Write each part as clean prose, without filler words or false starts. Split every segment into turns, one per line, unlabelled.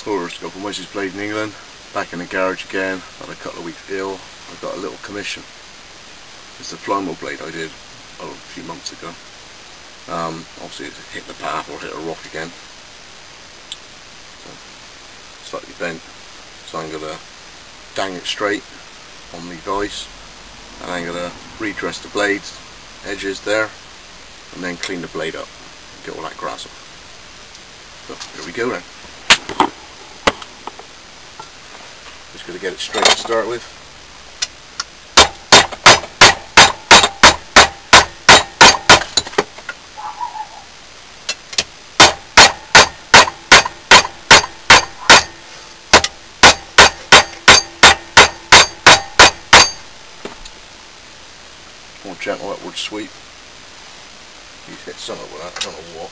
Horoscope on Wednesday's Blade in England. Back in the garage again. Had a couple of weeks ill. I got a little commission. It's the fly wheel blade I did a few months ago. Obviously it hit the path or hit a rock again. So, slightly bent. So I'm going to dang it straight on the vise. And I'm going to redress the blades, edges there, and then clean the blade up and get all that grass off. So here we go then. Just going to get it straight to start with. More gentle upward sweep. You hit something with that, I don't know what.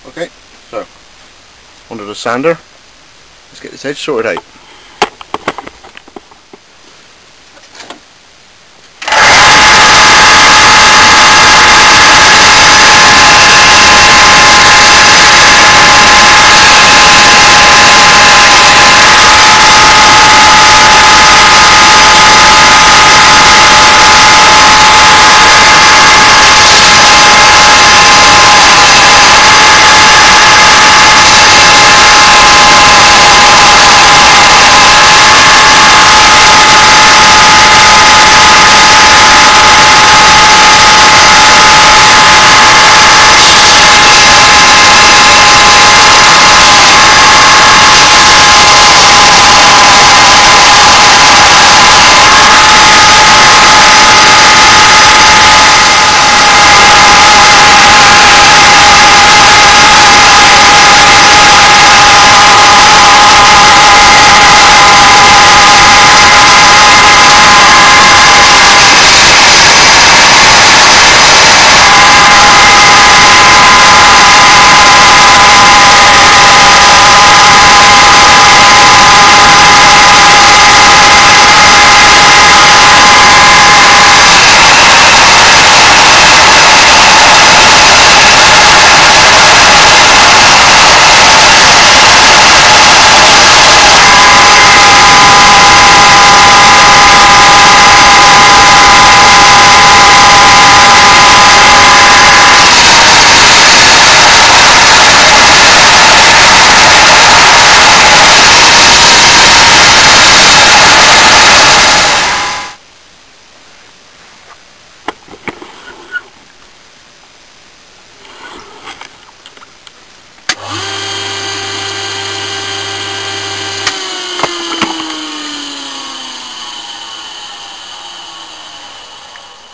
Okay, so onto the sander. Let's get this edge sorted out.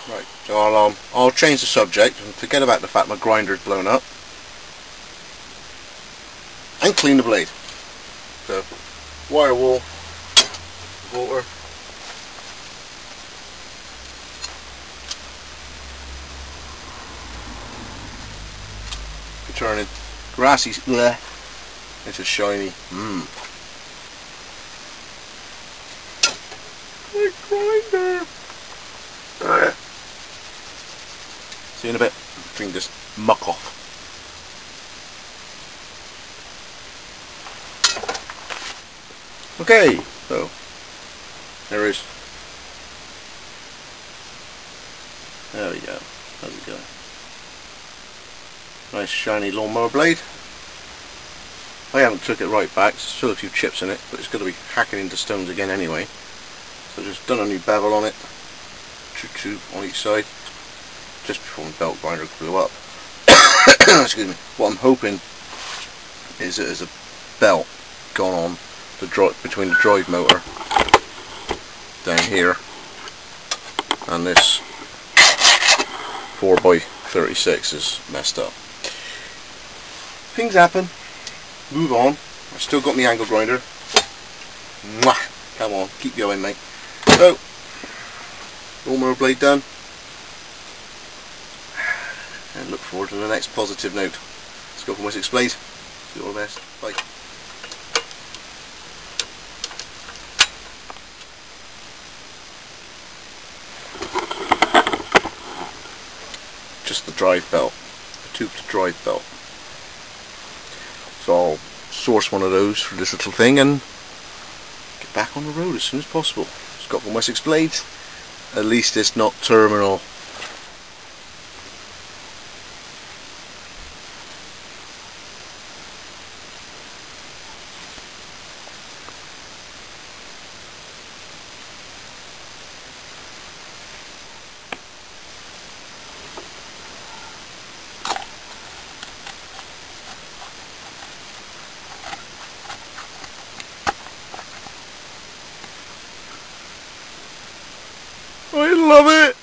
Right, so I'll change the subject and forget about the fact my grinder's blown up and clean the blade. So wire wool, water, turning grassy into shiny. My grinder. See you in a bit. Clean this muck off. Okay, so there is. There we go. There we go. Nice shiny lawnmower blade. I haven't took it right back. There's still a few chips in it, but it's going to be hacking into stones again anyway. So just done a new bevel on it. two on each side, just before the belt grinder blew up. Excuse me. What I'm hoping is that there's a belt gone on between the drive motor down here and this 4x36 is messed up. Things happen. Move on. I've still got my angle grinder. Mwah! Come on, keep going, mate. So, lawnmower blade done. And look forward to the next positive note. Let's go for my 6 blades. See you all the best. Bye. Just the drive belt, the tubed drive belt. So I'll source one of those for this little thing and get back on the road as soon as possible. Just got for my 6 blades. At least it's not terminal. I love it!